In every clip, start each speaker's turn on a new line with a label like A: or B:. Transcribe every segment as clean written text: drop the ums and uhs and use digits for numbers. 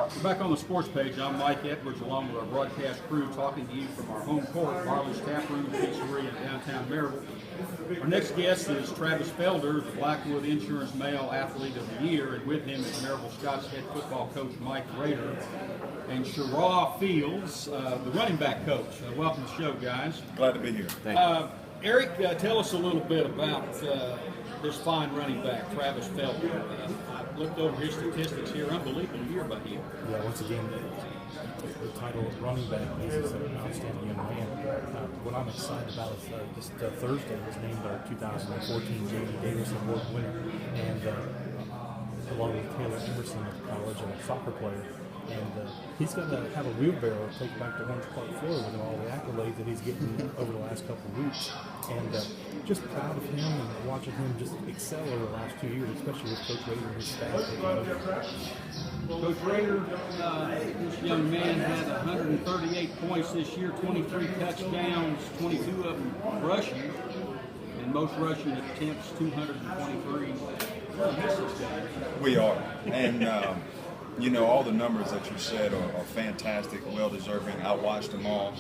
A: We're back on the sports page. I'm Mike Edwards along with our broadcast crew talking to you from our home court, Marlin's Tap Room Pizzeria in downtown Maryville. Our next guest is Travis Felder, the Blackwood Insurance Male Athlete of the Year, and with him is Maryville Scott's head football coach Mike Rader and Shara Fields, the running back coach. Welcome to the show, guys.
B: Glad to be here.
C: Thank you.
A: Eric, tell us a little bit about this fine running back, Travis Felder. I looked over his statistics here. Unbelievable year by him.
C: Yeah, once again, the title of running back is an outstanding young man. What I'm excited about is this Thursday was named our 2014 J.D. Davis Award winner, and along with Taylor Emerson at college and a soccer player. And he's going to have a wheelbarrow to take back to Orange Park, Florida, with all the accolades that he's getting over the last couple of weeks. And just proud of him and watching him just excel over the last 2 years, especially with Coach Rader and his staff.
A: Coach Rader, this young man had 138 points this year, 23 touchdowns, 22 of them rushing, and most rushing attempts, 223.
B: We are. And, you know, all the numbers that you said are fantastic, well-deserving. I watched them all.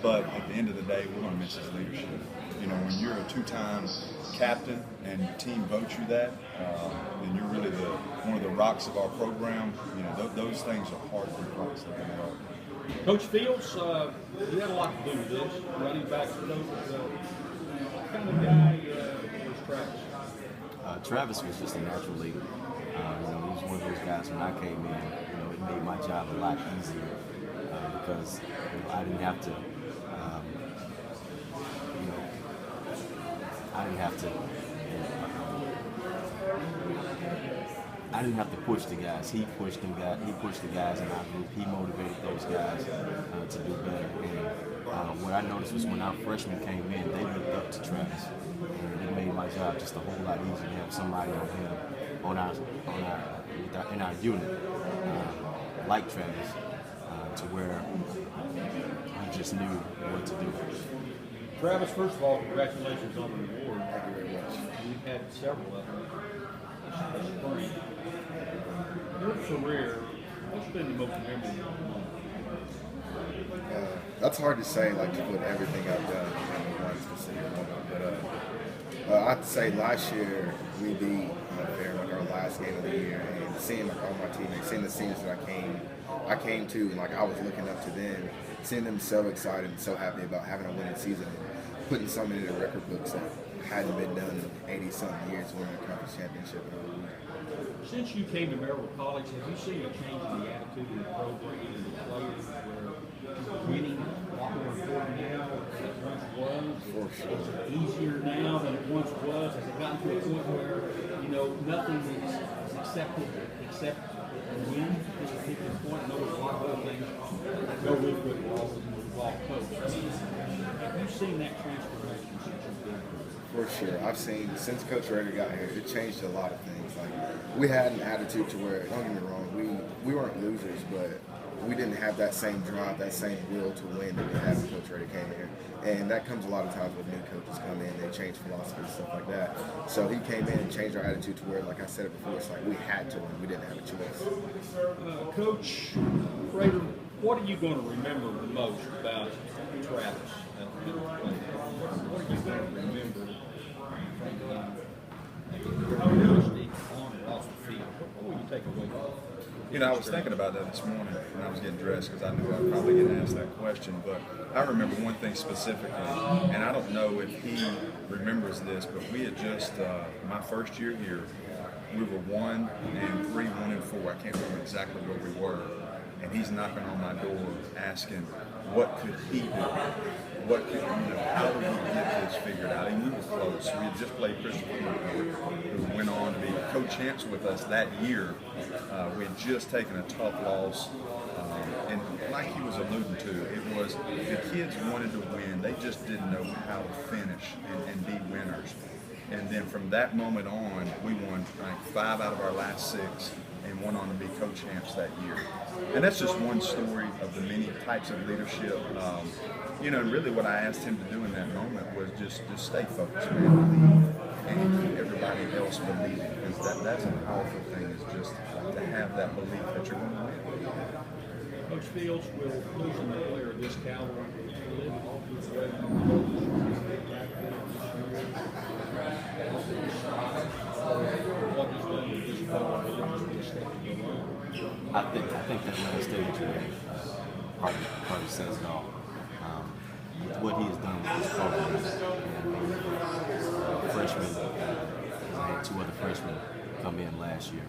B: But at the end of the day, we're going to miss his leadership. You know, when you're a two-time captain and your team votes you that, then you're really one of the rocks of our program. You know, those things are hard to replace.
A: Coach Fields, you had a lot to do with this. Running backs coach. What kind of guy was Travis?
D: Travis was just a natural leader. You know, he was one of those guys when I came in, you know, it made my job a lot easier because I didn't have to, I didn't have to push the guys. He pushed the guys in our group. He motivated those guys to do better. And what I noticed was when our freshmen came in, they looked up to Travis, and it made my job just a whole lot easier to have somebody on him, in our unit, like Travis, to where he just knew what to do.
A: Travis, first of all, congratulations on the award. Thank you very much. We've had several of them this spring. Your career, what's been the most memorable moment?
E: That's hard to say, like, to put everything I've done in one specific moment. But I'd say last year we beat Fair, like our last game of the year, and seeing like all my teammates, seeing the scenes that I came to, and like I was looking up to them, seeing them so excited and so happy about having a winning season, and putting something in the record books that hadn't been done in 80-something years, winning a conference championship in a week.
A: Since you came to Maryville College, have you seen a change in the attitude of the program and the players where winning is a lot more important now than it once was?
E: For sure.
A: Is it easier now than it once was? Has it gotten to a point where, you know, nothing is accepted except a win at this particular point? No, there's a lot of other things that go with football and involve coach. I mean, have you seen that transformation since you've been here?
E: For sure. I've seen, since Coach Rader got here, it changed a lot of things. Like, we had an attitude to where, don't get me wrong, we weren't losers, but we didn't have that same drive, that same will to win that we had when Coach Rader came here. And that comes a lot of times when new coaches come in, they change philosophy and stuff like that. So he came in and changed our attitude to where, like I said it before, it's like we had to win. We didn't have a choice.
A: Coach Rader, what are you going to remember the most about Travis? What are you going to remember from how honesty on and off the field? What will you take away from it?
B: You know, I was thinking about that this morning when I was getting dressed because I knew I'd probably get asked that question. But I remember one thing specifically, and I don't know if he remembers this, but we had just, my first year here, we were 1-3, 1-4. I can't remember exactly where we were. And he's knocking on my door asking, what could he do? What could, you know, how do we get this figured out? And we were close. We had just played Christopher, who went on to be co-champs with us that year. We had just taken a tough loss. And like he was alluding to, it was the kids wanted to win. They just didn't know how to finish and be winners. And then from that moment on, we won 5 out of our last 6 and went on to be co-champs that year. And that's just one story of the many types of leadership. You know, and really what I asked him to do in that moment was just stay focused, man, believe, and keep everybody somebody else believing, because that's a powerful thing, is just to have that belief that you're going to win.
A: Coach Fields, will losing a player of this caliber live off his way? What he's done with this program really just be a step to go on.
D: I think that last stage probably says it all. With what he has done with this program, and freshmen, I had 2 other freshmen come in last year,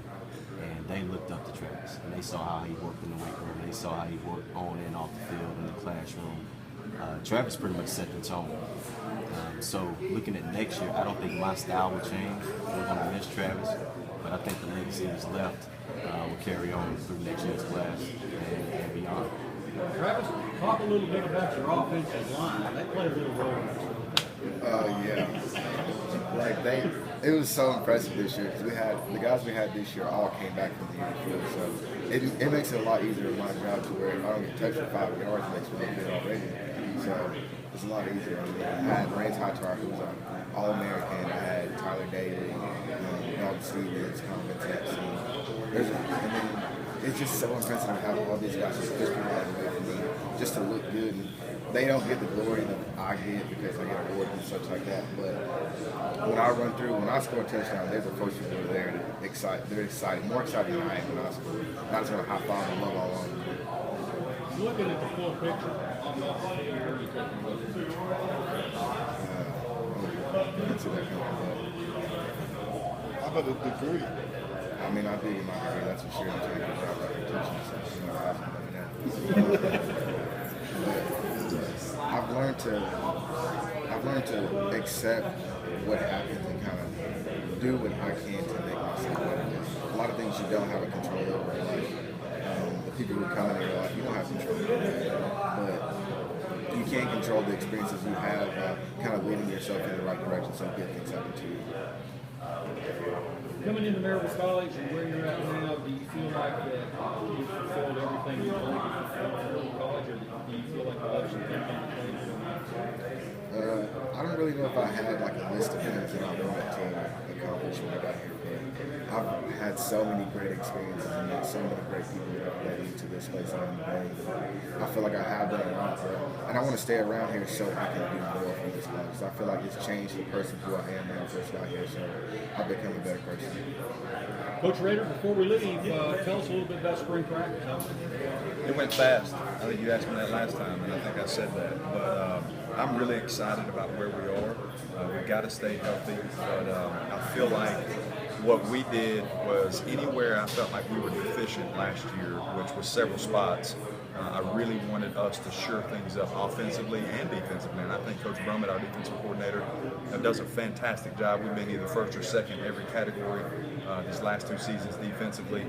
D: and they looked up to Travis, and they saw how he worked in the weight room, they saw how he worked on and off the field in the classroom. Travis pretty much set the tone. So looking at next year, I don't think my style will change. We're going to miss Travis, but I think the legacy he's left will carry on through next year's class and beyond.
A: Travis, talk a little bit about your offensive line. They play a little role in this.
E: Yeah. Like it was so impressive this year because the guys we had this year all came back from the year before. So it makes it a lot easier in my job to where if I don't get touched for 5 yards, it makes me look good already. So it's a lot easier. I mean, I had Rance Hightower, who was an All-American. I had Tyler Daly, Dalton Stevens, Competence. And then it's just so impressive to have all these guys just come out of the way for me, just to look good. And they don't get the glory that I get because I get awards and such like that. But when I run through, when I score a touchdown, there's a coach who are there and they're excited, more excited than I am when I score. I just want to high five and love all on them.
A: Looking at the full picture, I'm not here.
E: Into that kind of
F: How about the degree?
E: I mean, I did get my degree, that's for sure. I'm trying to get a job like a teacher, so you know, I've learned to accept what happens and kind of do what I can to make myself better. A lot of things you don't have a control over, like the people who come in your life, you don't have control over that, but you can control the experiences you have, kind of leading yourself in the right direction so good things happen to you.
A: Coming into Maryville College and where you're at now, do you feel like that you've fulfilled everything you believe you fulfilled at Maryville College, or do you feel like you left some things on the table?
E: I don't really know if I had like a list of things that I wanted to accomplish when I got here, but I've had so many great experiences and met so many great people that have led me to this place I'm in. I feel like I have done a lot, and I want to stay around here so I can do more for this college. So I feel like it's changed the person who I am when I first got here, so I've become a better person.
A: Coach Rader, before we leave, tell us a little bit about spring practice.
B: It went fast. I think you asked me that last time, and I think I said that. But I'm really excited about where we are. We've got to stay healthy, but I feel like what we did was anywhere I felt like we were deficient last year, which was several spots, I really wanted us to shore things up offensively and defensively. And I think Coach Brummett, our defensive coordinator, does a fantastic job. We've been either first or second in every category these last 2 seasons defensively.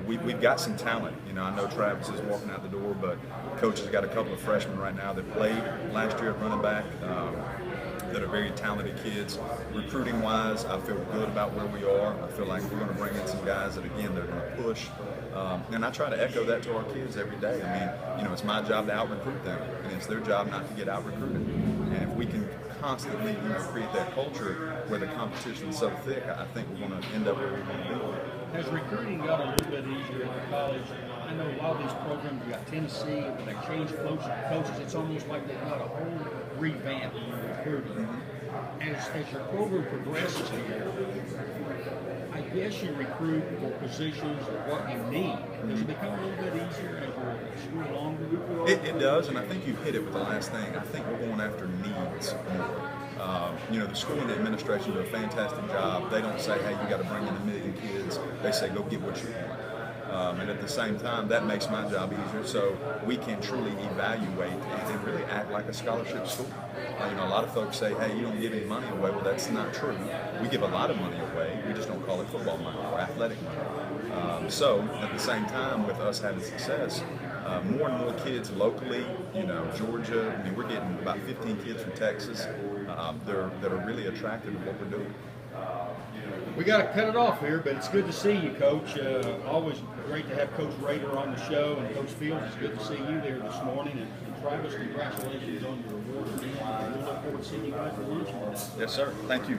B: We've got some talent. I know Travis is walking out the door, but Coach has got a couple of freshmen right now that played last year at running back. That are very talented kids. Recruiting-wise, I feel good about where we are. I feel like we're going to bring in some guys that, again, they're going to push. And I try to echo that to our kids every day. I mean, it's my job to out-recruit them, and it's their job not to get out-recruited. And if we can constantly, create that culture where the competition is so thick, I think we're going to end up where we want to be.
A: Has recruiting got a little bit easier at the college? I know a lot of these programs, you got Tennessee, when they change coaches, it's almost like they've got a whole revamp in recruiting. As your program progresses here, I guess you recruit for positions of what you need. Does it become a little bit easier as you're school longer?
B: It does, and I think you hit it with the last thing. I think we're going after needs more. The school and the administration do a fantastic job. They don't say, hey, you got to bring in 1 million kids. They say, go get what you want. And at the same time, that makes my job easier, so we can truly evaluate and really act like a scholarship school. A lot of folks say, hey, you don't give any money away. Well, that's not true. We give a lot of money away. We just don't call it football money or athletic money. So at the same time, with us having success, more and more kids locally, Georgia, we're getting about 15 kids from Texas that are really attracted to what we're doing.
A: We got to cut it off here, but it's good to see you, Coach. Always great to have Coach Rader on the show, and Coach Fields, it's good to see you there this morning. And Travis, congratulations on your award. We look forward to seeing you guys for lunch.
B: Yes, sir. Thank you.